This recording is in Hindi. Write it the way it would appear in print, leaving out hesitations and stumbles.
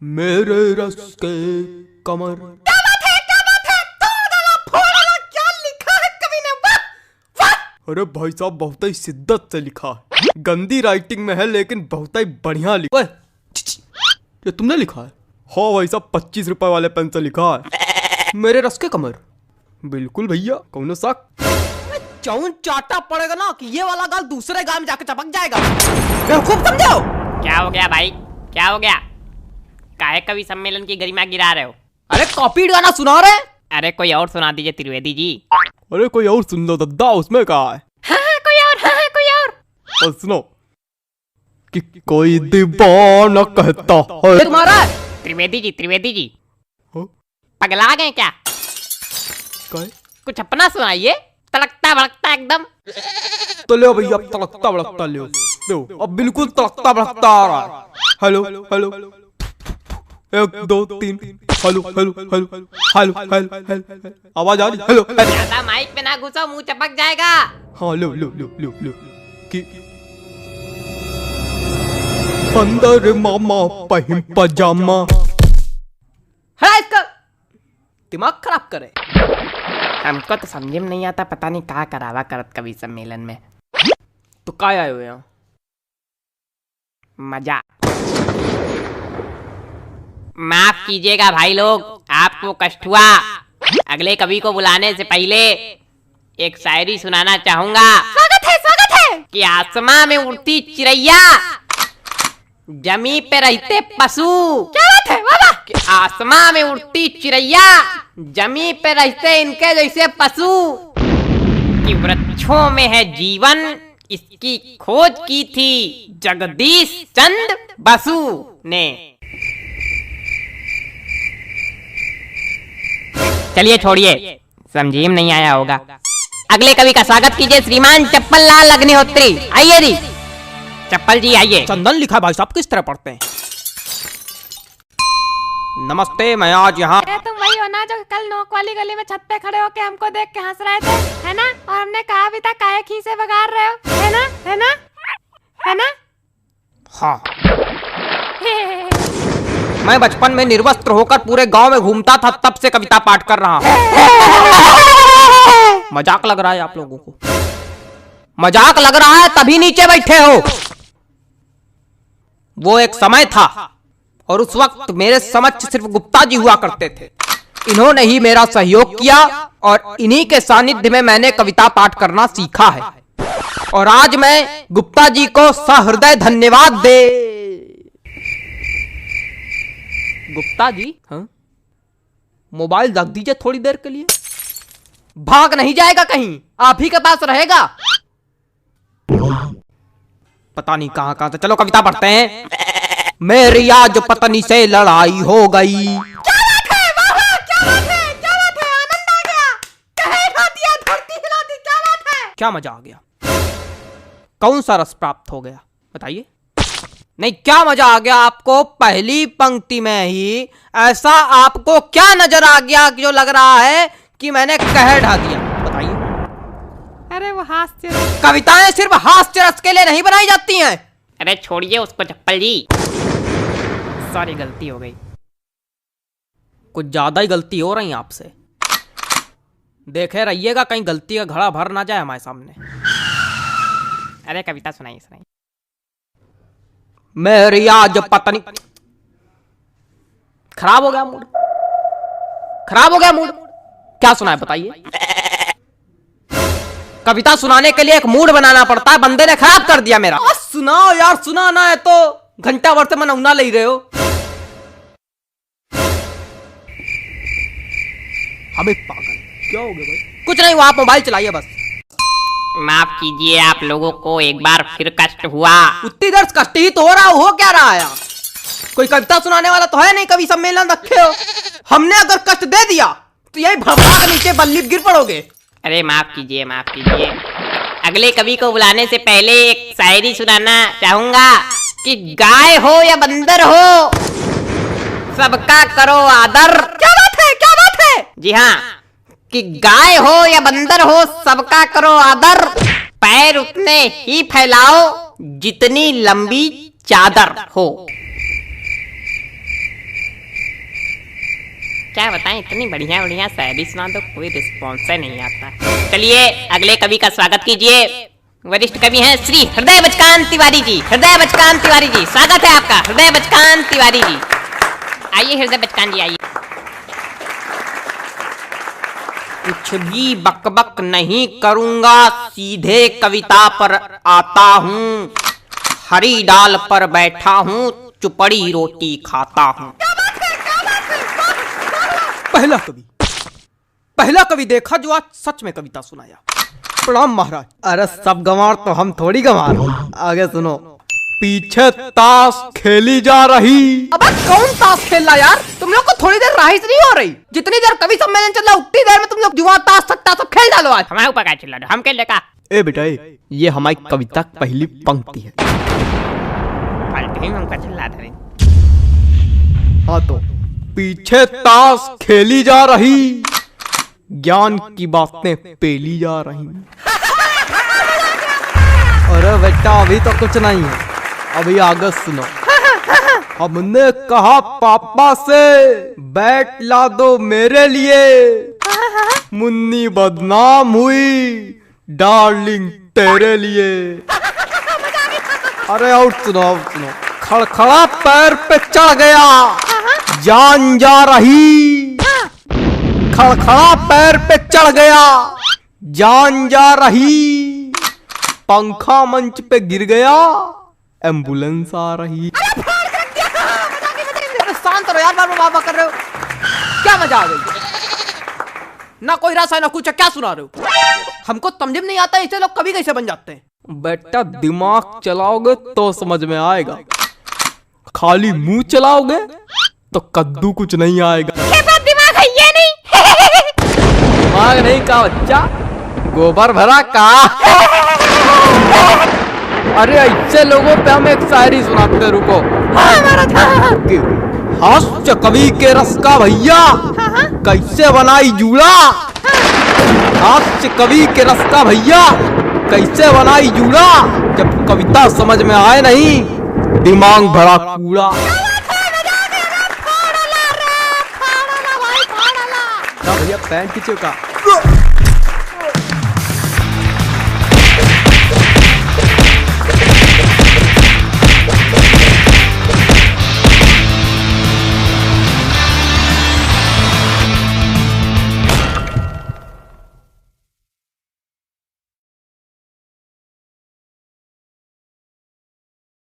मेरे रस के कमर। क्या बात है, क्या बात है, तोड़ डाला, फोड़ डाला, क्या लिखा है कवि ने, वाह वाह। अरे भाई साहब बहुत ही शिद्दत से लिखा है, गंदी राइटिंग में है लेकिन बहुत ही बढ़िया लिखा है। ये तुमने लिखा है? हाँ भाई साहब 25 रुपए वाले पेन से लिखा है, मेरे रस के कमर। बिल्कुल भैया, कौन शक। चौन चाटा पड़ेगा ना कि ये वाला गाल दूसरे गाल में जाकर चपक जाएगा। बेवकूफ समझो। क्या हो गया भाई, क्या हो गया? काहे कवि सम्मेलन की गरिमा गिरा रहे हो? अरे कॉपी गाना सुना रहे। अरे कोई और सुना दीजिए त्रिवेदी जी। अरे कोई और सुन लो दद्दा, उसमें कहा है। हाँ, कोई और, हाँ, कोई और। और सुनो कि कोई दीवाना कहता है। तुम्हारा त्रिवेदी जी हाँ? पगला गए क्या? काय? कुछ अपना सुनाइए, तड़कता भड़कता एकदम। तो ले भैया, अब तड़कता भड़कता ले लो, अब बिल्कुल तड़कता भड़कता आ रहा है। Hello hello, 1 2 3, hello hello hello hello hello hello, आवाज आ रही? हेलो। ज्यादा माइक पे ना घुसो, मुंह चपक जाएगा। हाँ लो लो लो लो लो कि अंदर मामा पहिम पजामा। है इसका दिमाग खराब करे। हमको तो समझ में नहीं आता, पता नहीं कहाँ करावा करत कवि सम्मेलन में। तो काय आए हुए हैं? मजा। माफ कीजिएगा भाई लोग, आपको कष्ट हुआ। अगले कवि को बुलाने से पहले एक शायरी सुनाना चाहूंगा। स्वागत है कि आसमां में उड़ती चिड़ैया, जमी पे रहते पशु। क्या बात है, वाह वाह। कि आसमां में उड़ती चिड़ैया, जमी पे रहते इनके जैसे पशु। कि वृक्षों में है जीवन, इसकी खोज की थी जगदीश चंद्र बसु ने। चलिए छोड़िए, समझिए नहीं आया होगा। अगले कवि का स्वागत कीजिए श्रीमान चप्पल लाल अग्निहोत्री। आइए जी, चप्पल जी आइए। चंदन लिखा भाई साहब किस तरह पढ़ते हैं? नमस्ते, मैं आज यहाँ। तुम वही हो ना जो कल नोक वाली गली में छत पे खड़े होके हमको देख के हंस रहे थे, है ना? और हमने कहा भी था काहे खीसे बगाड़ रहे हो, है ना, है ना, है ना? हाँ, मैं बचपन में निर्वस्त्र होकर पूरे गांव में घूमता था, तब से कविता पाठ कर रहा हूँ। मजाक लग रहा है आप लोगों को? मजाक लग रहा है तभी नीचे बैठे हो। वो एक समय था और उस वक्त मेरे समक्ष सिर्फ गुप्ता जी हुआ करते थे। इन्होंने ही मेरा सहयोग किया और इन्हीं के सानिध्य में मैंने कविता पाठ करना सीखा है। और आज मैं गुप्ता जी को सहृदय धन्यवाद दे। गुप्ता जी, हाँ? मोबाइल रख दीजिए थोड़ी देर के लिए। भाग नहीं जाएगा कहीं, आप ही के पास रहेगा। पता नहीं कहां कहां से। चलो कविता पढ़ते हैं। मेरी आज पत्नी से लड़ाई हो गई। क्या बात है, वाह वाह, क्या बात है, क्या बात है, आनंद आ गया। कहे हिला दिया, धरती हिला दी, क्या बात है। क्या मजा आ गया? कौन सा रस प्राप्त हो गया बताइए? नहीं, क्या मजा आ गया आपको? पहली पंक्ति में ही ऐसा आपको क्या नजर आ गया जो लग रहा है कि मैंने कह ढा दिया? बताइए। अरे वो हास्य। कविताएं सिर्फ हास्य रस के लिए नहीं बनाई जाती हैं। अरे छोड़िए उसको चप्पल जी, सॉरी गलती हो गई। कुछ ज्यादा ही गलती हो रही है आपसे। देखे रहिएगा कहीं गलती का घड़ा भर ना जाए हमारे सामने। अरे कविता सुनाइए सुनाइए। मेरी आज पत्नी। खराब हो गया मूड, खराब हो गया मूड। क्या सुनाए बताइए? कविता सुनाने के लिए एक मूड बनाना पड़ता है, बंदे ने खराब कर दिया मेरा। सुनाओ यार, सुनाना है तो घंटा भर से मनौना ले रहे हो। हमें पागल क्या हो गया भाई? कुछ नहीं हुआ, आप मोबाइल चलाइए बस। माफ कीजिए, आप लोगों को एक बार फिर कष्ट हुआ। उतनी देर कष्ट ही तो हो रहा, हो क्या रहा है? कोई कविता सुनाने वाला तो है नहीं, कवि सम्मेलन रखे हो। हमने अगर कष्ट दे दिया तो यही भड़बड़ा के नीचे बल्ली गिर पड़ोगे। अरे माफ कीजिए, माफ कीजिए। अगले कवि को बुलाने से पहले एक शायरी सुनाना चाहूंगा। कि गाय हो या बंदर हो, सबका करो आदर। क्या बात है, क्या बात है? जी हाँ, कि गाय हो या बंदर हो, सबका करो आदर। पैर उतने ही फैलाओ जितनी लंबी चादर हो। क्या बताएं, इतनी बढ़िया बढ़िया शायरी सुना दो, कोई रिस्पॉन्स नहीं आता। चलिए अगले कवि का स्वागत कीजिए। वरिष्ठ कवि हैं श्री हृदय बचकान तिवारी जी। हृदय बचकान तिवारी जी, स्वागत है आपका। हृदय बचकान तिवारी जी, आइए हृदय बचकान जी आइए। कुछ भी बकबक नहीं करूंगा, सीधे कविता पर आता हूँ। हरी डाल पर बैठा हूँ, चुपड़ी रोटी खाता हूँ। पहला कवि देखा जो आज सच में कविता सुनाया। प्रणाम महाराज। अरे सब गंवार तो हम थोड़ी गंवार। आगे सुनो। पीछे ताश खेली जा रही। अब कौन ताश खेल रहा यार? तुम लोग को थोड़ी देर राइस नहीं हो रही? जितनी देर कवि सम्मेलन चल रहा उतनी देर में तुम लोग जुआ ताश सट्टा सब खेल डालो आज। हमारे ऊपर क्या चिल्ला रहे हो? हम खेल लेगा। ए बेटा ये हमारी कविता की पहली पंक्ति है। फालतू ही हमका चिल्ला रहे। हाँ तो पीछे ताश खेली जा रही, ज्ञान की बातें पेली जा रही। अरे बेटा अभी तो कुछ नहीं है, अभी आगे सुनो। हमने कहा पापा से बैट ला दो मेरे लिए, मुन्नी बदनाम हुई डार्लिंग तेरे लिए। अरे और सुनो खड़खड़ा पैर पे चढ़ गया, जान जा रही। खड़खड़ा पैर पे चढ़ गया, जान जा रही। पंखा मंच पे गिर गया, एम्बुलेंस आ रही। शांत रहो यार, बाबा कर रहे हो क्या? मजा आ गई? ना कोई रस है ना कुछ, क्या सुना रहे हो? हमको समझ में नहीं आता ऐसे लोग कभी कैसे बन जाते हैं। बेटा दिमाग चलाओगे तो समझ में आएगा, खाली मुंह चलाओगे तो कद्दू कुछ नहीं आएगा। दिमाग है ये नहीं। दिमाग नहीं का बच्चा, गोबर भरा का। अरे ऐसे लोगों पे हम एक शायरी सुनाते, रुको। हास्य कवि के रस का भैया कैसे बनाई जूड़ा। हास्य कवि के रस का भैया कैसे बनाई जूड़ा, जब कविता समझ में आए नहीं दिमाग भरा कूड़ा। भैया पैंट खींचो का।